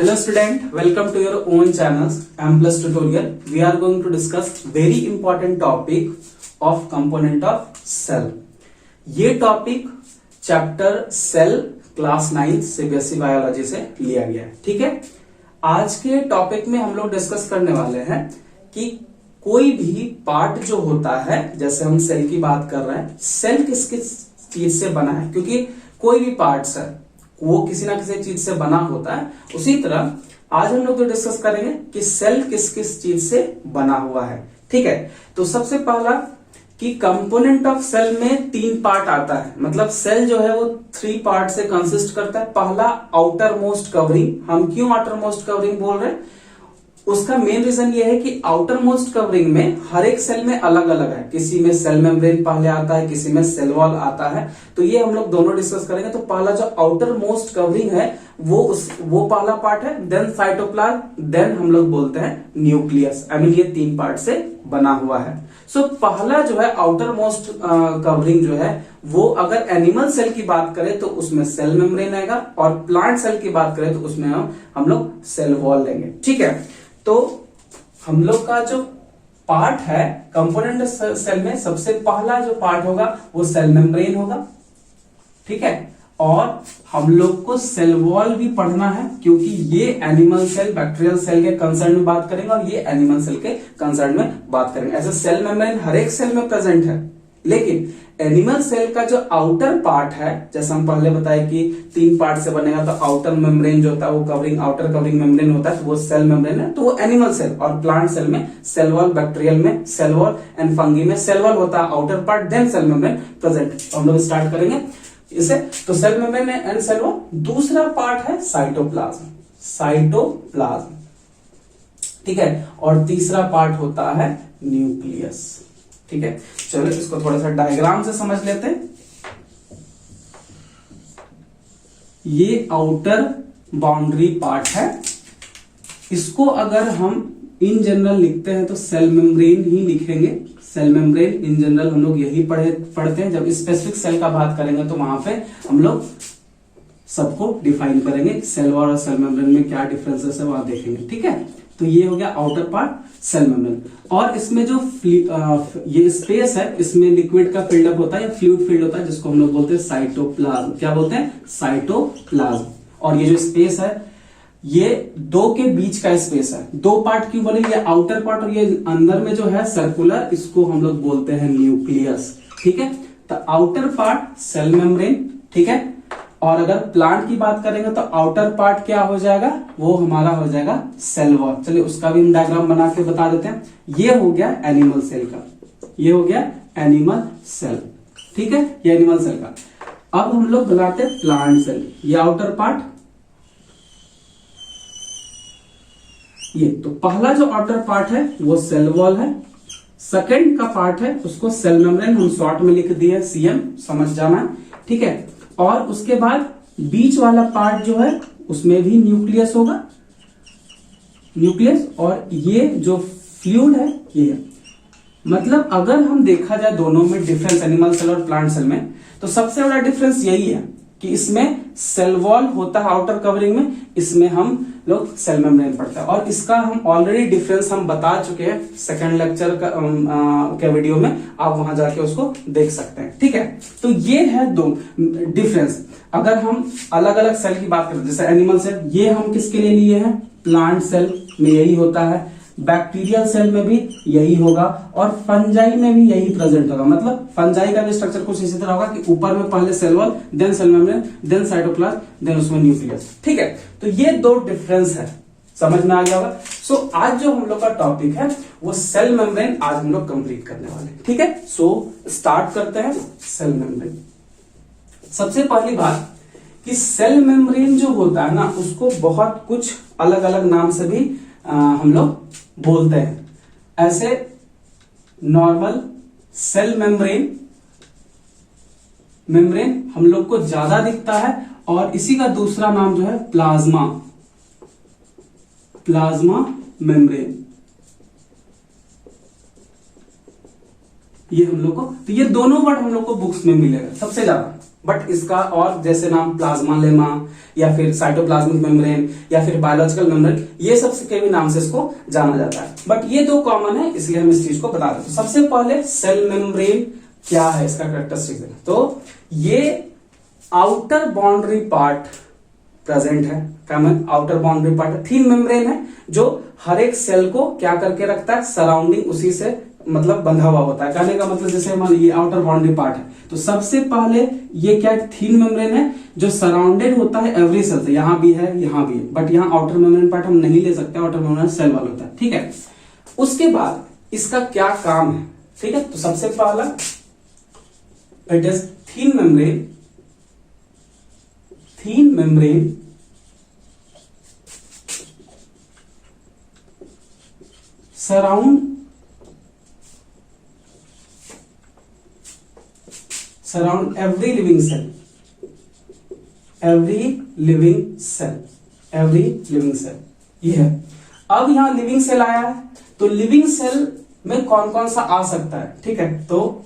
Hello student, welcome to your own channels M Plus tutorial. We are going to discuss very important topic of component of cell. ये topic chapter cell class 9 CBSE biology से लिया गया है। ठीक है, आज के topic में हम लोग डिस्कस करने वाले हैं कि कोई भी पार्ट जो होता है, जैसे हम सेल की बात कर रहे हैं, सेल किस किस चीज से बना है, क्योंकि कोई भी पार्ट्स है वो किसी ना किसी चीज से बना होता है। उसी तरह आज हम लोग तो डिस्कस करेंगे कि सेल किस किस चीज से बना हुआ है। ठीक है, तो सबसे पहला कि कंपोनेंट ऑफ सेल में 3 पार्ट आता है, मतलब सेल जो है वो 3 पार्ट से कंसिस्ट करता है। पहला आउटर मोस्ट कवरिंग। हम क्यों आउटर मोस्ट कवरिंग बोल रहे हैं, उसका मेन रीजन ये है कि आउटर मोस्ट कवरिंग में हर एक सेल में अलग अलग है। किसी में सेल मेम्ब्रेन पहले आता है, किसी में सेल वॉल आता है। तो ये हम लोग दोनों डिस्कस करेंगे। तो पहला जो आउटर मोस्ट कवरिंग है वो पहला पार्ट है, देन साइटोप्लाज्म, देन हम लोग बोलते हैं न्यूक्लियस। आई मीन ये 3 पार्ट से बना हुआ है। सो पहला जो है आउटर मोस्ट कवरिंग जो है वो अगर एनिमल सेल की बात करें तो उसमें सेल मेम्ब्रेन आएगा, और प्लांट सेल की बात करें तो उसमें हम लोग सेल वॉल लेंगे। ठीक है, तो हम लोग का जो पार्ट है कंपोनेंट सेल में सबसे पहला जो पार्ट होगा वो सेल मेम्ब्रेन होगा। ठीक है, और हम लोग को सेल वॉल भी पढ़ना है, क्योंकि ये एनिमल सेल बैक्टीरियल सेल के कंसर्न में बात करेंगे और ये एनिमल सेल के कंसर्न में बात करेंगे। ऐसे सेल मेम्ब्रेन हर एक सेल में प्रेजेंट है, लेकिन एनिमल सेल का जो आउटर पार्ट है, जैसे हम पहले बताए कि 3 पार्ट से बनेगा, तो आउटर मेम्ब्रेन जो होता है वो कवरिंग आउटर कवरिंग मेम्ब्रेन होता है, तो वो सेल मेम्ब्रेन है, तो वो एनिमल सेल। और प्लांट सेल में सेल वॉल, बैक्टीरियल में सेल वॉल एंड फंगी में सेल वॉल होता है outer part, then cell membrane present. तो हम लोग स्टार्ट करेंगे इसे। तो cell membrane and cell wall. दूसरा पार्ट है साइटोप्लाज्म। साइटोप्लाज्म, ठीक है, और तीसरा पार्ट होता है न्यूक्लियस। ठीक है, चलो इसको थोड़ा सा डायग्राम से समझ लेते हैं। ये आउटर बाउंड्री पार्ट है। इसको अगर हम इन जनरल लिखते हैं तो सेल मेम्ब्रेन ही लिखेंगे। सेल मेम्ब्रेन इन जनरल हम लोग यही पढ़ते हैं। जब स्पेसिफिक सेल का बात करेंगे तो वहां पे हम लोग सबको डिफाइन करेंगे। सेल वॉल और सेल मेम्ब्रेन में क्या डिफरेंसेस है वहां देखेंगे। ठीक है, तो ये हो गया आउटर पार्ट सेल मेम्ब्रेन। और इसमें जो ये स्पेस है, इसमें लिक्विड का फिल्डअप होता है या फ्लूइड फील्ड होता है, जिसको हम लोग बोलते हैं साइटोप्लाज्म। क्या बोलते हैं? साइटोप्लाज्म। और ये जो स्पेस है ये 2 के बीच का स्पेस है। 2 पार्ट क्यों बोले, ये आउटर पार्ट और ये अंदर में जो है सर्कुलर, इसको हम लोग बोलते हैं न्यूक्लियस। ठीक है, तो आउटर पार्ट सेल मेम्ब्रेन। ठीक है, और अगर प्लांट की बात करेंगे तो आउटर पार्ट क्या हो जाएगा, वो हमारा हो जाएगा सेल वॉल। चलिए उसका भी हम डायग्राम बना के बता देते हैं। ये हो गया एनिमल सेल का, ये हो गया एनिमल सेल। ठीक है, ये एनिमल सेल का। अब हम लोग बनाते हैं प्लांट सेल। ये आउटर पार्ट, ये तो पहला जो आउटर पार्ट है वो सेल वॉल है। सेकंड का पार्ट है उसको सेल मेम्ब्रेन, हम शॉर्ट में लिख दिए सीएम, समझ जाना। ठीक है, और उसके बाद बीच वाला पार्ट जो है उसमें भी न्यूक्लियस होगा, न्यूक्लियस। और ये जो फ्लूइड है ये है। मतलब अगर हम देखा जाए दोनों में डिफरेंस, एनिमल सेल और प्लांट सेल में, तो सबसे बड़ा डिफरेंस यही है कि इसमें सेल वॉल होता है आउटर कवरिंग में, इसमें हम लोग सेल मेम्ब्रेन पढ़ते हैं। और इसका हम ऑलरेडी डिफरेंस हम बता चुके हैं सेकंड लेक्चर के वीडियो में, आप वहां जाके उसको देख सकते हैं। ठीक है, तो ये है 2 डिफरेंस। अगर हम अलग अलग सेल की बात करें, जैसे एनिमल सेल, ये हम किसके लिए लिए हैं, प्लांट सेल में यही होता है, बैक्टीरियल सेल में भी यही होगा, और फंजाई में भी यही प्रेजेंट होगा। मतलब फंजाई का भी स्ट्रक्चर कुछ इसी तरह होगा कि ऊपर में पहले cell wall, then cell membrane, then cytoplasm, then उसमें न्यूक्लियस। ठीक है, तो ये 2 डिफरेंस है, समझ में आ गया होगा। सो आज जो हम लोग का टॉपिक है वो सेल मेम्ब्रेन आज हम लोग कंप्लीट करने वाले हैं। ठीक है, सो स्टार्ट करते हैं सेल मेम्ब्रेन। सबसे पहली बात कि सेल मेम्ब्रेन जो होता है ना, उसको बहुत कुछ अलग अलग नाम से भी हम लोग बोलते हैं। ऐसे नॉर्मल सेल मेम्ब्रेन हम लोग को ज्यादा दिखता है, और इसी का दूसरा नाम जो है प्लाज्मा मेम्ब्रेन। ये हम लोग को, तो ये दोनों वर्ड हम लोग को बुक्स में मिलेगा सबसे ज्यादा। बट इसका और जैसे नाम प्लाज्मा लेमा या फिर साइटोप्लाज्मिक मेम्ब्रेन या फिर बायोलॉजिकल मेम्ब्रेन, ये सब के भी नाम से इसको जाना जाता है। बट ये दो कॉमन है, इसलिए हम इस चीज को बता देते हैं। सबसे पहले सेल मेम्ब्रेन क्या है, इसका कैरेक्टरिस्टिक। तो ये आउटर बाउंड्री पार्ट प्रेजेंट है, क्या मैं outer boundary part thin membrane है जो हर एक सेल को क्या करके रखता है, सराउंडिंग उसी से मतलब बंधा हुआ होता है। कहने का मतलब जैसे मान ये आउटर बाउंड्री पार्ट है, तो सबसे पहले ये क्या थिन मेम्ब्रेन है जो सराउंडेड होता है एवरी सेल से, यहां भी है यहां भी है, बट यहां आउटर मेम्ब्रेन पार्ट हम नहीं ले सकते, आउटर मेम्ब्रेन सेल वाला होता है, ठीक है। उसके बाद इसका क्या काम है, ठीक है। तो सबसे पहला it is thin membrane, thin membrane surround every living cell, every living cell, every living cell, ये है। अब यहां लिविंग सेल आया है, तो लिविंग सेल में कौन कौन सा आ सकता है, ठीक है। तो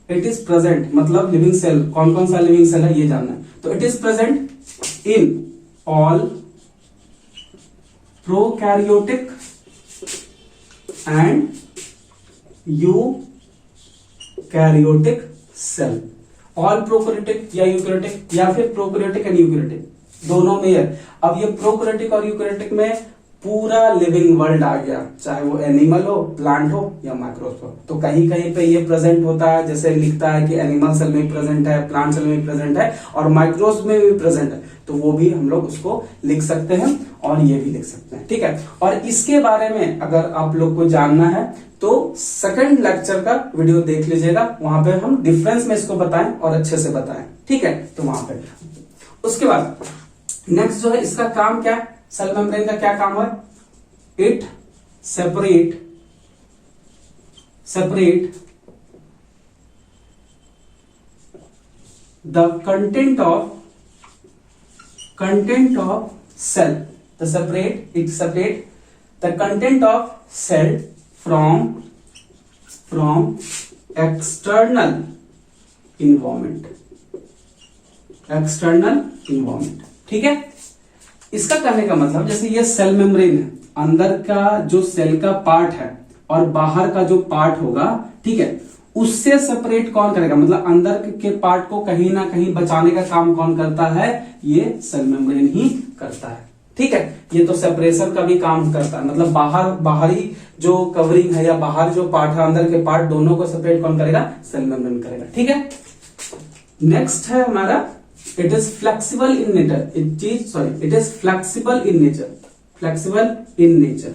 इट इज प्रेजेंट, मतलब लिविंग सेल कौन कौन सा लिविंग सेल है ये जानना है। तो it is present in all prokaryotic and eukaryotic cell, all prokaryotic या यूकैरियोटिक या फिर प्रोकैरियोटिक एंड यूकैरियोटिक, दोनों में है। अब ये प्रोकैरियोटिक और यूकैरियोटिक में पूरा लिविंग वर्ल्ड आ गया, चाहे वो एनिमल हो, प्लांट हो या माइक्रोब हो। तो कहीं कहीं पे ये प्रेजेंट होता है, जैसे लिखता है कि एनिमल सेल में प्रेजेंट है, प्लांट सेल में प्रेजेंट है और माइक्रोब्स में भी प्रेजेंट है, तो वो भी हम लोग उसको लिख सकते हैं और ये भी लिख सकते हैं, ठीक है। और इसके बारे में अगर आप लोग को जानना है तो सेकंड लेक्चर का वीडियो देख लीजिएगा, वहां पे हम डिफरेंस में इसको बताएं और अच्छे से बताएं, ठीक है। तो वहां पे उसके बाद नेक्स्ट जो है इसका काम क्या है, सेल मेम्ब्रेन का क्या काम है, it separate the content of cell, the separate the content of cell from external environment, ठीक है। इसका कहने का मतलब जैसे ये सेल मेम्ब्रेन है, अंदर का जो सेल का पार्ट है और बाहर का जो पार्ट होगा, ठीक है, उससे सेपरेट कौन करेगा, मतलब अंदर के पार्ट को कहीं ना कहीं बचाने का काम कौन करता है, ये सेल मेम्ब्रेन ही करता है, ठीक है। ये तो सेपरेशन का भी काम करता है, मतलब बाहरी जो कवरिंग है या बाहर जो पार्ट है, अंदर के पार्ट, दोनों को सेपरेट कौन करेगा, सेल मेम्ब्रेन करेगा, ठीक है। नेक्स्ट है हमारा it is flexible in nature, it is flexible in nature,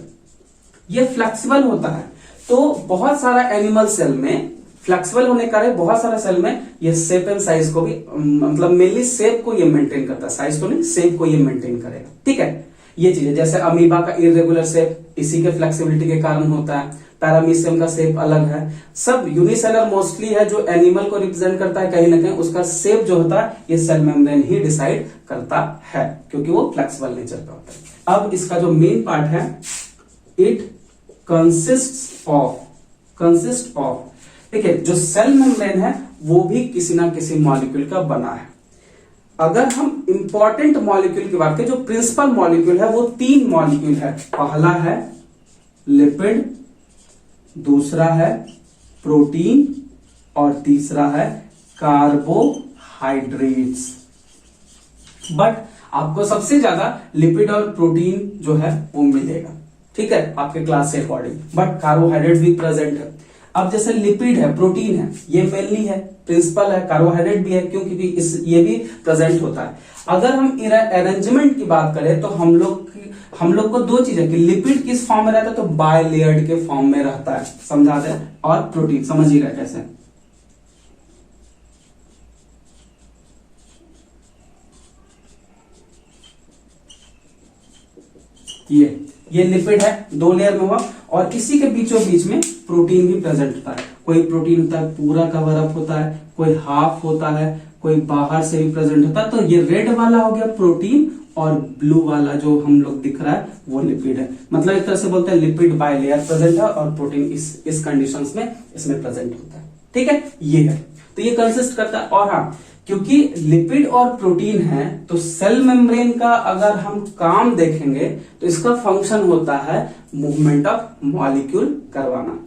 ये फ्लेक्सिबल होता है। तो बहुत सारा एनिमल सेल में फ्लेक्सिबल होने का है, बहुत सारे सेल में ये शेप एंड साइज को भी मतलब मेनली शेप को ये मेंटेन करता है, साइज को नहीं, शेप को ये मेंटेन करेगा, ठीक है। ये चीज है, जैसे अमीबा का इरेगुलर शेप इसी के फ्लेक्सिबिलिटी के कारण होता है, पैरामीशियम का शेप अलग है, सब यूनिसेलर मोस्टली है, जो एनिमल को रिप्रेजेंट करता है कहीं ना कहीं उसका शेप जो होता है ये सेल मेम्ब्रेन ही डिसाइड करता है, क्योंकि वो फ्लेक्सिबल नेचर का होता है। अब इसका जो मेन पार्ट है, इट कंसिस्ट ऑफ, ठीक है, जो सेल मेम्ब्रेन है वो भी किसी ना किसी मॉलिक्यूल का बना है। अगर हम इंपॉर्टेंट मॉलिक्यूल की बात करें, जो प्रिंसिपल मॉलिक्यूल है वो 3 मॉलिक्यूल है, पहला है लिपिड, दूसरा है प्रोटीन और तीसरा है कार्बोहाइड्रेट्स। बट आपको सबसे ज्यादा लिपिड और प्रोटीन जो है वो मिलेगा, ठीक है, आपके क्लास से अकॉर्डिंग, बट कार्बोहाइड्रेट भी प्रेजेंट है। अब जैसे लिपिड है, प्रोटीन है, ये मेनली है, प्रिंसिपल है, कार्बोहाइड्रेट भी है क्योंकि ये भी प्रेजेंट होता है। अगर हम अरेंजमेंट की बात करें तो हम लोग को 2 चीज है कि लिपिड किस फॉर्म में रहता है, तो बायलेयर्ड के फॉर्म में रहता है, समझाते हैं, और प्रोटीन समझिएगा कैसे। ये लिपिड है, 2 लेयर में हुआ, और इसी के बीचों बीच में प्रोटीन भी प्रेजेंट होता है। कोई प्रोटीन होता है पूरा कवर अप होता है, कोई हाफ होता है, कोई बाहर से भी प्रेजेंट होता है। तो ये रेड वाला हो गया प्रोटीन और ब्लू वाला जो हम लोग दिख रहा है वो लिपिड है। मतलब एक तरह से बोलते हैं लिपिड बाय लेयर प्रेजेंट है और प्रोटीन इस कंडीशंस में इसमें प्रेजेंट होता है। ठीक है, ये है। तो ये कंसिस्ट करता है। और हाँ, क्योंकि लिपिड और प्रोटीन है तो सेल मेम्ब्रेन का अगर हम काम देखेंगे तो इसका फंक्शन होता है मूवमेंट ऑफ मॉलिक्यूल करवाना।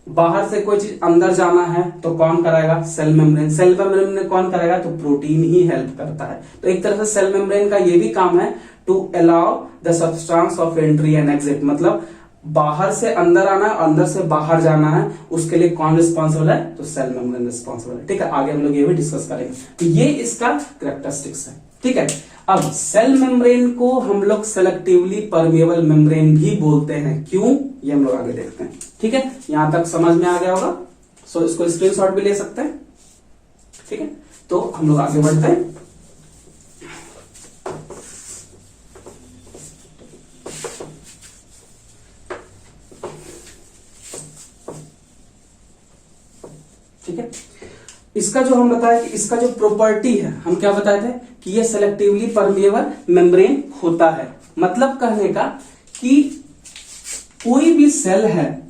बाहर से कोई चीज अंदर जाना है तो कौन कराएगा? Cell membrane. सेल मेम्ब्रेन में कौन कराएगा? तो प्रोटीन ही हेल्प करता है। तो एक तरह से सेल मेम्ब्रेन का ये भी काम है to allow the substance of entry and exit. मतलब बाहर से अंदर आना है, अंदर से बाहर जाना है, उसके लिए कौन रिस्पॉन्सिबल है? तो सेल मेम्ब्रेन रिस्पॉन्सिबल है। ठीक है, आगे हम लोग ये भी डिस्कस करेंगे। तो ये इसका कैरेक्टरिस्टिक्स है। ठीक है, अब सेल मेम्ब्रेन को हम लोग सेलेक्टिवली परमेबल मेम्ब्रेन भी बोलते हैं। क्यों? ये हम लोग आगे देखते हैं। ठीक है, यहां तक समझ में आ गया होगा। सो इसको स्क्रीनशॉट भी ले सकते हैं। ठीक है, तो हम लोग आगे बढ़ते हैं। ठीक है, इसका जो हम बताया कि इसका जो प्रॉपर्टी है, हम क्या बताए थे कि ये सेलेक्टिवली परमेबल मेम्ब्रेन होता है। मतलब कहने का कि कोई भी सेल है,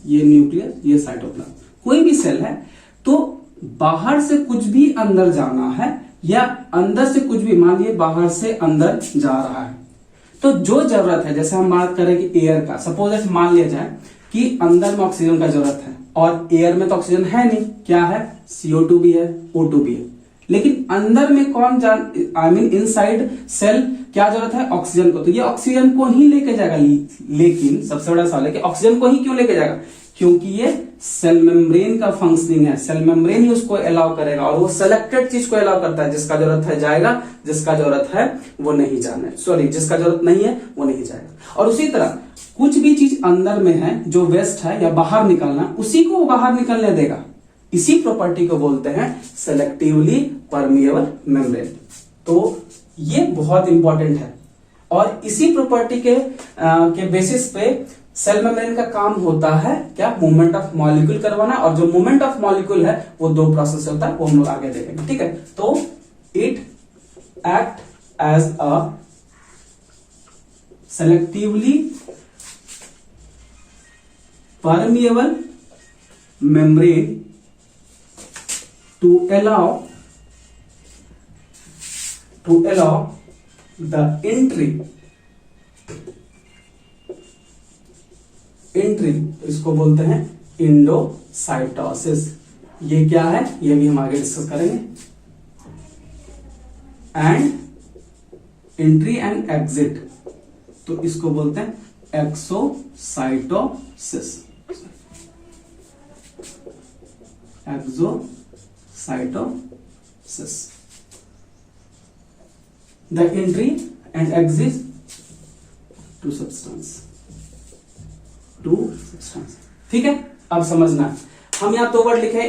ये न्यूक्लियस, ये साइटोप्लाज्म, कोई भी सेल है तो बाहर से कुछ भी अंदर जाना है या अंदर से कुछ भी, मान लीजिए बाहर से अंदर जा रहा है, तो जो जरूरत है, जैसे हम बात करें कि एयर का, सपोज मान लिया जाए कि अंदर में ऑक्सीजन का जरूरत है और एयर में तो ऑक्सीजन है नहीं, क्या है? CO2 भी है, O2 भी है। लेकिन अंदर में कौन इनसाइड सेल क्या जरूरत है? ऑक्सीजन को। तो ये ऑक्सीजन को ही लेके जाएगा। लेकिन सबसे बड़ा सवाल है कि ऑक्सीजन को ही क्यों लेके जाएगा? क्योंकि ये सेल मेम्ब्रेन का फंक्शनिंग है। सेल मेम्ब्रेन ही उसको अलाउ करेगा और वो सिलेक्टेड चीज को अलाउ करता है। जिसका जरूरत है जाएगा, जिसका जरूरत है वो नहीं जाना है, सॉरी, जिसका जरूरत नहीं है वो नहीं जाएगा। और उसी तरह कुछ भी चीज अंदर में है जो वेस्ट है या बाहर निकलना, उसी को बाहर निकलने देगा। इसी प्रॉपर्टी को बोलते हैं सेलेक्टिवली परमिएबल मेम्ब्रेन। तो ये बहुत इंपॉर्टेंट है और इसी प्रॉपर्टी के बेसिस पे सेल मेम्ब्रेन का काम होता है क्या? मूवमेंट ऑफ मॉलिक्यूल करवाना। और जो मूवमेंट ऑफ मॉलिक्यूल है वो दो प्रोसेस होता है, वो हम लोग आगे देखेंगे। ठीक है, तो it act as a selectively permeable membrane to allow the entry, इसको बोलते हैं इंडोसाइटोसिस। ये क्या है ये भी हम आगे डिस्कस करेंगे। एंड एंट्री एंड एग्जिट, तो इसको बोलते हैं exocytosis. Exocytosis, the entry and exit to substance। ठीक है, अब समझना, हम यहां दो वर्ड लिखे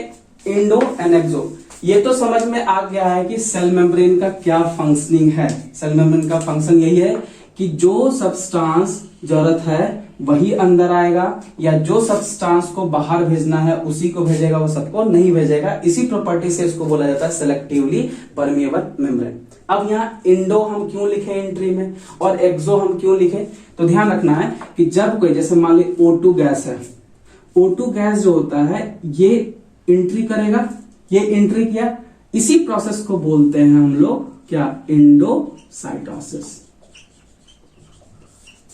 इंडो एंड एक्सो। ये तो समझ में आ गया है कि सेल मेम्ब्रेन का क्या फंक्शनिंग है। सेल मेम्ब्रेन का फंक्शन यही है कि जो सब्सटेंस जरूरत है वही अंदर आएगा, या जो सब्सटेंस को बाहर भेजना है उसी को भेजेगा, वो सबको नहीं भेजेगा। इसी प्रॉपर्टी से इसको बोला जाता है सेलेक्टिवली परमिएबल मेम्ब्रेन। अब यहाँ इंडो हम क्यों लिखे एंट्री में और एक्सो हम क्यों लिखे? तो ध्यान रखना है कि जब कोई, जैसे मान ली O2 गैस है, O2 गैस जो होता है ये एंट्री करेगा, ये एंट्री किया, इसी प्रोसेस को बोलते हैं हम लोग क्या? इंडोसाइटोसिस।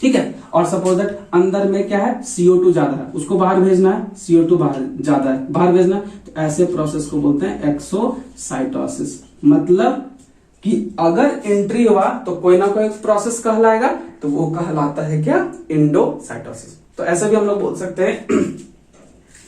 ठीक है, और सपोज दैट अंदर में क्या है? CO2 ज्यादा है, उसको बाहर भेजना है, CO2 बाहर ज्यादा है, बाहर भेजना है, तो ऐसे प्रोसेस को बोलते हैं एक्सोसाइटोसिस। मतलब कि अगर एंट्री हुआ तो कोई ना कोई प्रोसेस कहलाएगा, तो वो कहलाता है क्या? इंडोसाइटोसिस। तो ऐसे भी हम लोग बोल सकते हैं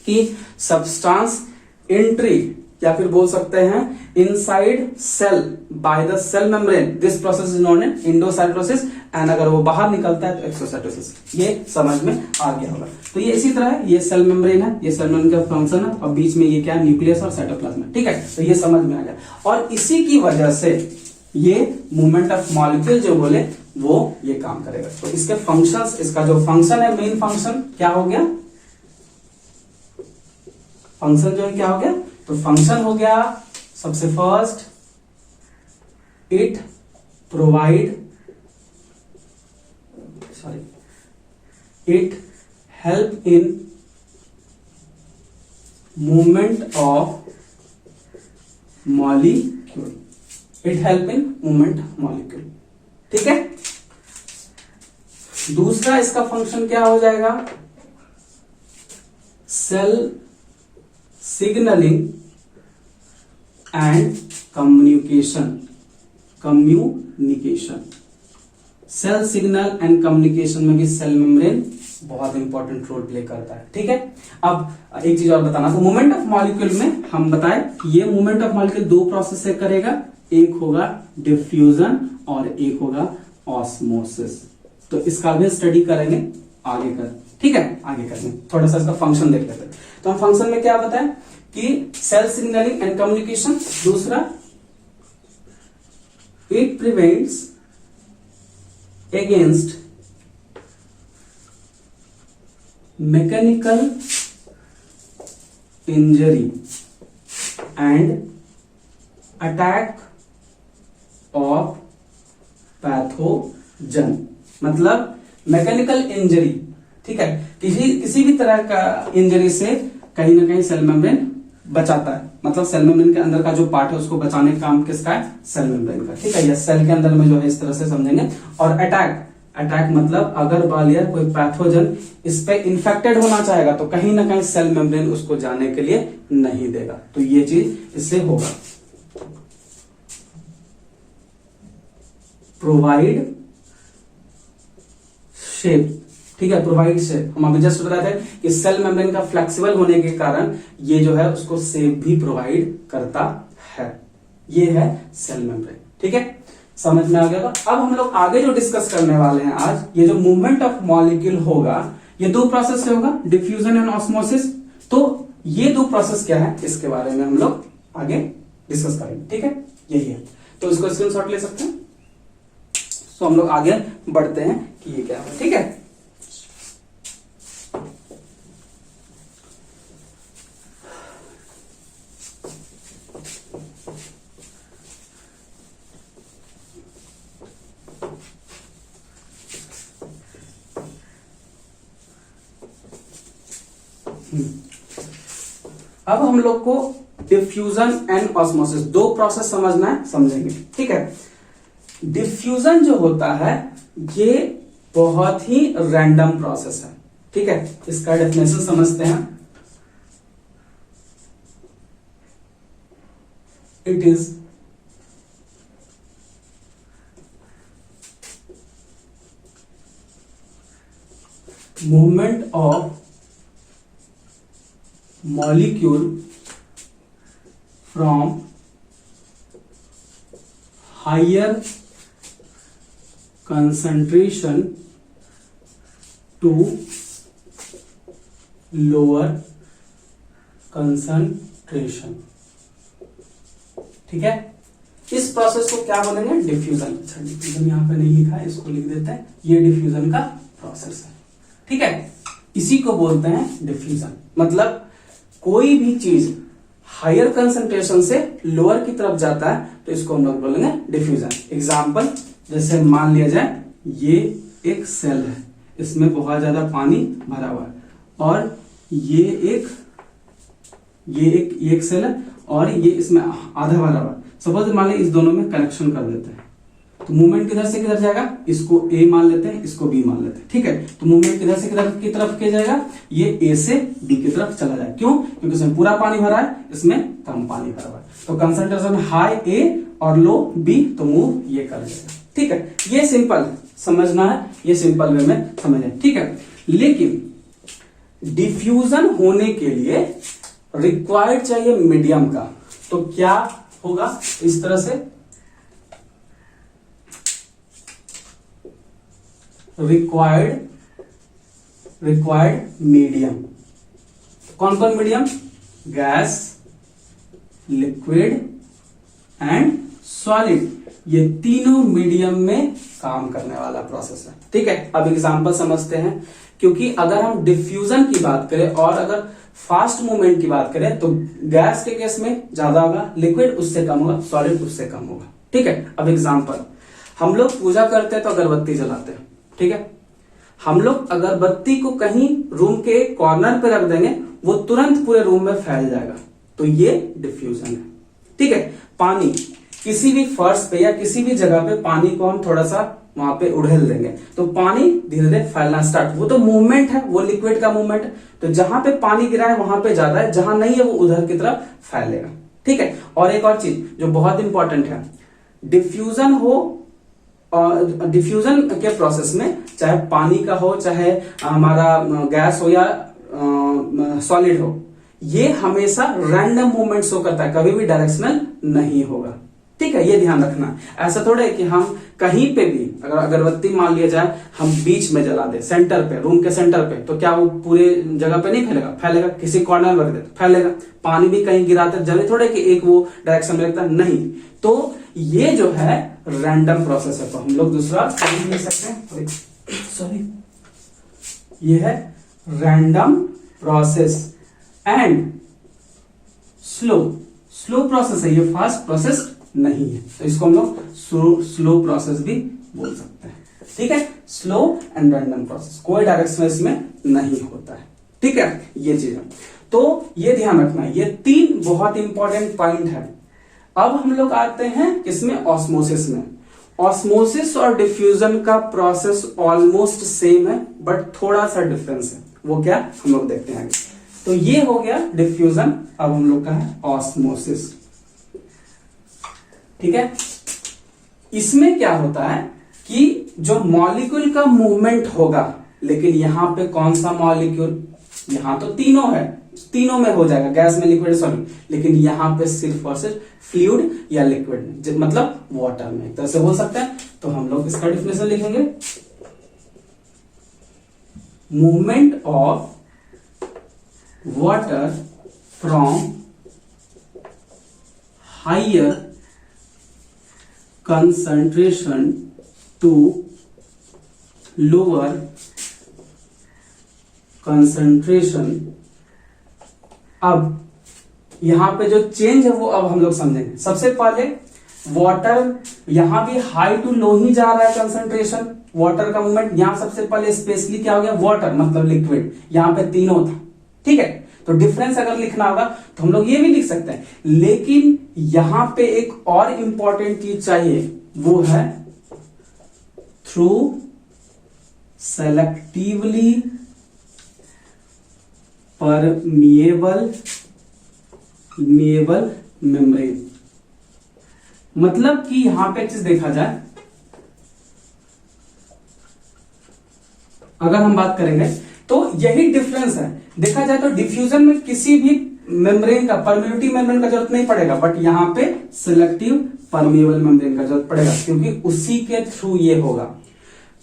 कि सब्सटेंस एंट्री, या फिर बोल सकते हैं inside cell by the cell membrane, this process is known as endocytosis. And अगर वो बाहर निकलता है तो एक्सोसाइटोसिस। ये समझ में आ गया होगा। तो ये इसी तरह है, ये सेल मेम्ब्रेन है, ये सेल मेम्ब्रेन का फंक्शन है, और बीच में ये क्या है? न्यूक्लियस और साइटोप्लाज्म। ठीक है, तो ये समझ में आ गया। और इसी की वजह से ये मूवमेंट ऑफ मॉलिक्यूल जो बोले वो ये काम करेगा। तो इसके फंक्शंस, इसका जो फंक्शन है, मेन फंक्शन क्या हो गया? फंक्शन जो है क्या हो गया? तो फंक्शन हो गया सबसे first, it provide it help in movement of molecule, it help in movement molecule, ठीक है। दूसरा इसका फंक्शन क्या हो जाएगा, cell signalling and communication, cell signal and communication में भी सेल मेम्ब्रेन बहुत इंपॉर्टेंट रोल प्ले करता है, ठीक है। अब एक चीज और बताना, तो मूवमेंट ऑफ मॉलिक्यूल में हम बताएं ये मूवमेंट ऑफ मॉलिक्यूल दो प्रोसेस से करेगा, एक होगा डिफ्यूजन और एक होगा ऑस्मोसिस। तो इसका भी स्टडी करेंगे आगे कर, ठीक है, आगे करेंगे। थोड़ा सा इसका फंक्शन देख लेते हैं। तो हम फंक्शन में क्या बताएं कि सेल सिग्नलिंग एंड कम्युनिकेशन, दूसरा it prevents against mechanical injury and attack of pathogen, मतलब मैकेनिकल इंजरी, ठीक है, किसी भी तरह का इंजरी से कहीं ना कहीं सेल मेम्ब्रेन बचाता है, मतलब सेल मेम्ब्रेन के अंदर का जो पार्ट है उसको बचाने का काम किसका है, सेल मेम्ब्रेन का, ठीक है। या सेल के अंदर में जो है इस तरह से समझेंगे। और अटैक मतलब अगर बाल या कोई पैथोजन इस पे इन्फेक्टेड होना चाहेगा तो कहीं ना कहीं सेल मेम्ब्रेन उसको जाने के लिए नहीं देगा, तो ये चीज इससे होगा। प्रोवाइड शेप, ठीक है, प्रोवाइड शेप, हम अभी जस्ट बताए थे कि सेल मेम्ब्रेन का फ्लेक्सिबल होने के कारण ये जो है उसको शेप भी प्रोवाइड करता है, ये है सेल मेम्ब्रेन, ठीक है, समझ में आ गया। अब हम लोग आगे जो डिस्कस करने वाले हैं आज, ये जो मूवमेंट ऑफ मॉलिक्यूल होगा ये दो प्रोसेस से होगा, डिफ्यूजन एंड ऑस्मोसिस। तो ये दो प्रोसेस क्या है इसके बारे में हम लोग आगे डिस्कस करेंगे, ठीक है, यही है। तो इसको स्क्रीनशॉट ले सकते हैं। तो हम लोग आगे बढ़ते हैं कि ये क्या है, ठीक है। अब हम लोग को डिफ्यूजन एंड ऑस्मोसिस दो प्रोसेस समझना है, समझेंगे, ठीक है। डिफ्यूजन जो होता है ये बहुत ही रैंडम प्रोसेस है, ठीक है, इसका डेफिनेशन समझते हैं। It is movement of molecule from higher concentration to lower concentration, ठीक है। इस प्रोसेस को क्या बोलेंगे, डिफ्यूजन। अच्छा, डिफ्यूजन यहां पे नहीं लिखा है, इसको लिख देते हैं, ये डिफ्यूजन का प्रोसेस है, ठीक है, इसी को बोलते हैं डिफ्यूजन। मतलब कोई भी चीज हायर कंसंट्रेशन से लोअर की तरफ जाता है तो इसको हम लोग बोलेंगे डिफ्यूजन। एग्जांपल, जैसे मान लिया जाए ये एक सेल है, इसमें बहुत ज्यादा पानी भरा हुआ है, और ये एक सेल है और ये इसमें आधा भरा हुआ है। सपोज मान लीजिए इस दोनों में कनेक्शन कर देते हैं, तो मूवमेंट किधर से किधर जाएगा, इसको ए मान लेते हैं, इसको बी मान लेते हैं, ठीक है। तो मूवमेंट किधर से किधर की तरफ किया जाएगा, ये ए से बी की तरफ चला जाएगा। क्यों? क्योंकि इसमें पूरा पानी भरा है, इसमें कम पानी भरा हुआ है। तो कंसंट्रेशन हाई ए और लो बी, तो मूव ये कर जाएगा, ठीक है। ये सिंपल समझना है, ये सिंपल वे में समझें, ठीक है। लेकिन डिफ्यूजन होने के लिए रिक्वायर्ड चाहिए मीडियम का, तो क्या होगा, इस तरह से रिक्वायर्ड मीडियम। कौन कौन medium, gas, liquid and solid, ये तीनों मीडियम में काम करने वाला प्रोसेस है, ठीक है। अब एग्जांपल समझते हैं, क्योंकि अगर हम डिफ्यूजन की बात करें और अगर फास्ट मूवमेंट की बात करें तो गैस के केस में ज्यादा होगा, लिक्विड उससे कम होगा, सॉलिड उससे कम होगा। ठीक है, अब एग्जांपल, हम लोग पूजा करते हैं तो अगरबत्ती जलाते हैं। ठीक है, हम लोग अगरबत्ती को कहीं रूम के कॉर्नर पे रख देंगे, वो तुरंत पूरे रूम में फैल जाएगा, तो ये डिफ्यूजन है। ठीक है, पानी किसी भी फर्श पे या किसी भी जगह पे पानी को हम थोड़ा सा वहां पे उड़ेल देंगे तो पानी धीरे धीरे फैलना स्टार्ट, वो तो मूवमेंट है, वो लिक्विड का मूवमेंट है, तो जहां पे पानी गिरा है वहां पे ज्यादा है, जहां नहीं है वो उधर की तरफ फैलेगा। ठीक है, और एक और चीज जो बहुत इंपॉर्टेंट है, डिफ्यूजन हो, डिफ्यूजन के प्रोसेस में चाहे पानी का हो, चाहे हमारा गैस हो या सॉलिड हो, ये हमेशा रैंडम मूवमेंट शो करता है, कभी भी डायरेक्शनल नहीं होगा। ठीक है, ये ध्यान रखना। ऐसा थोड़ा है कि हम कहीं पे भी अगर अगरबत्ती मान लिया जाए, हम बीच में जला दे, सेंटर पे, रूम के सेंटर पे, तो क्या वो पूरे जगह पे नहीं फैलेगा? फैलेगा। किसी कॉर्नर में रख दे तो फैलेगा। पानी भी कहीं गिराते जले थोड़े कि एक वो डायरेक्शन में लगता नहीं, तो ये जो है रैंडम प्रोसेस है। तो हम लोग दूसरा लिख सकते हैं, सॉरी, ये है random process and slow process है, ये फास्ट प्रोसेस नहीं है, तो इसको हम लोग स्लो प्रोसेस भी बोल सकते हैं। ठीक है, स्लो एंड रैंडम प्रोसेस, कोई डायरेक्शन इसमें नहीं होता है। ठीक है, ये चीज है, तो ये ध्यान रखना, ये तीन बहुत इंपॉर्टेंट पॉइंट है। अब हम लोग आते हैं किसमें? ऑस्मोसिस में। ऑस्मोसिस और डिफ्यूजन का प्रोसेस ऑलमोस्ट सेम है, बट थोड़ा सा डिफरेंस है, वो क्या हम लोग देखते हैं आगे। तो ये हो गया डिफ्यूजन, अब हम लोग का है ऑस्मोसिस। ठीक है, इसमें क्या होता है कि जो मॉलिक्यूल का मूवमेंट होगा, लेकिन यहां पे कौन सा मॉलिक्यूल, यहां तो तीनों है, तीनों में हो जाएगा, गैस में, लिक्विड, सॉलिड, लेकिन यहां पे सिर्फ और सिर्फ फ्लूइड या लिक्विड में, मतलब वाटर में, एक तरह से बोल सकते हैं। तो हम लोग इसका डिफिनेशन लिखेंगे, movement of water from higher concentration to lower concentration। अब यहां पे जो चेंज है वो अब हम लोग समझेंगे। सबसे पहले वाटर, यहां भी हाई टू लो ही जा रहा है कंसंट्रेशन, वाटर का मूवमेंट। यहां सबसे पहले स्पेशली क्या हो गया? वाटर मतलब लिक्विड, यहां पे तीनों था। ठीक है, तो डिफरेंस अगर लिखना होगा तो हम लोग ये भी लिख सकते हैं, लेकिन यहां पे एक और इंपॉर्टेंट चीज चाहिए, वो है थ्रू सेलेक्टिवली परमिएबल मेम्ब्रेन। मतलब कि यहां पे एक चीज देखा जाए, अगर हम बात करेंगे तो यही डिफरेंस है। देखा जाए तो डिफ्यूजन में किसी भी मेम्ब्रेन का, परमिएबिलिटी मेम्ब्रेन का जरूरत नहीं पड़ेगा, बट यहां पे सिलेक्टिव परमिएबल मेम्ब्रेन का जरूरत पड़ेगा, क्योंकि उसी के थ्रू ये होगा।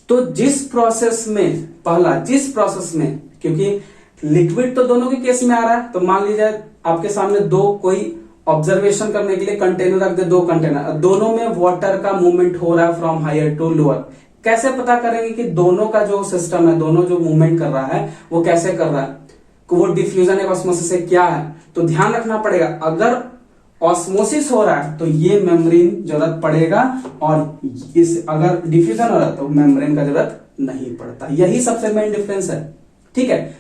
तो जिस प्रोसेस में, पहला जिस प्रोसेस में, क्योंकि लिक्विड तो दोनों के केस में आ रहा है, तो मान लीजिए आपके सामने दो कोई ऑब्जर्वेशन करने के लिए कंटेनर रख दे, दो कंटेनर, दोनों में वाटर का मूवमेंट हो रहा है फ्रॉम हायर टू लोअर। कैसे पता करेंगे कि दोनों का जो सिस्टम है, दोनों जो मूवमेंट कर रहा है वो कैसे कर रहा है, वो डिफ्यूजन या ऑस्मोसिस से क्या है? तो ध्यान रखना पड़ेगा, अगर ऑस्मोसिस हो रहा है तो ये मेम्ब्रेन जरूरत पड़ेगा, और इस अगर डिफ्यूजन हो रहा है तो मेम्ब्रेन का जरूरत नहीं पड़ता। यही सबसे मेन डिफरेंस है। ठीक है,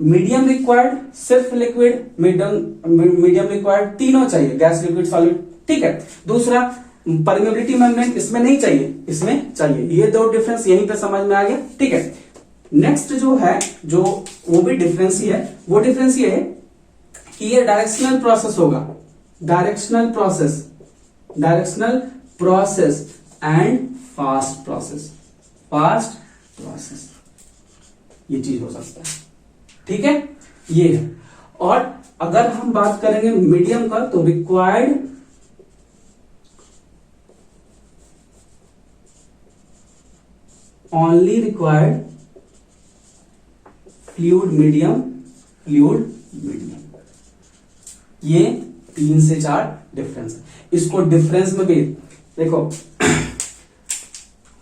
मीडियम रिक्वायर्ड सिर्फ लिक्विड, मीडियम रिक्वायर्ड तीनों चाहिए, गैस, लिक्विड, सॉलिड। ठीक है, दूसरा परमिएबिलिटी मेम्ब्रेन इसमें नहीं चाहिए, इसमें चाहिए। ये दो डिफरेंस यहीं पे समझ में आ गया। ठीक है, नेक्स्ट जो है, जो वो भी डिफरेंस ही है, वो डिफरेंस ये है कि ये डायरेक्शनल प्रोसेस होगा, directional process and fast process, ये चीज हो सकता है। ठीक है, ये है। और अगर हम बात करेंगे मीडियम का, तो required only required fluid medium, ये 3 से 4 डिफरेंस है। इसको डिफरेंस में भी देखो,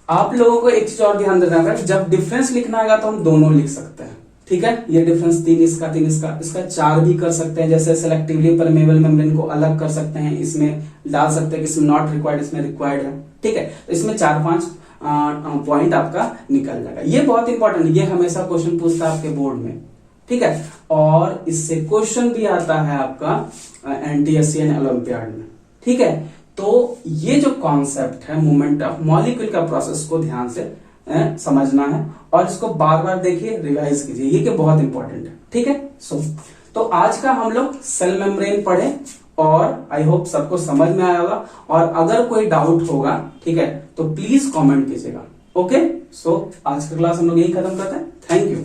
आप लोगों को एक चीज और ध्यान देना है, जब डिफरेंस लिखना आएगा तो हम दोनों लिख सकते हैं। ठीक है, ये डिफरेंस 3 इसका 3 इसका 4 भी कर सकते हैं, जैसे सेलेक्टिवली परमेबल मेम्ब्रेन को अलग कर सकते हैं, इसमें डाल सकते हैं कि इसमें नॉट रिक्वायर्ड, इसमें रिक्वायर्ड है। ठीक है, तो इसमें 4-5 पॉइंट आपका निकल जाएगा। ये बहुत इंपॉर्टेंट, ये हमेशा क्वेश्चन पूछता है आपके बोर्ड में। ठीक है, और इससे क्वेश्चन भी आता है आपका एनटीएससी ओलंपियाड में। ठीक है, तो ये जो कॉन्सेप्ट है मूवमेंट ऑफ मॉलिक्यूल का प्रोसेस को ध्यान से समझना है और इसको बार बार देखिए, रिवाइज कीजिए, ये कि बहुत इंपॉर्टेंट है। ठीक है, तो आज का हम लोग सेल मेम्ब्रेन पढ़े और आई होप सबको समझ में आया होगा, और अगर कोई डाउट होगा, ठीक है, तो प्लीज कमेंट कीजिएगा। ओके, सो आज का क्लास हम लोग यही खत्म करते हैं। Thank you.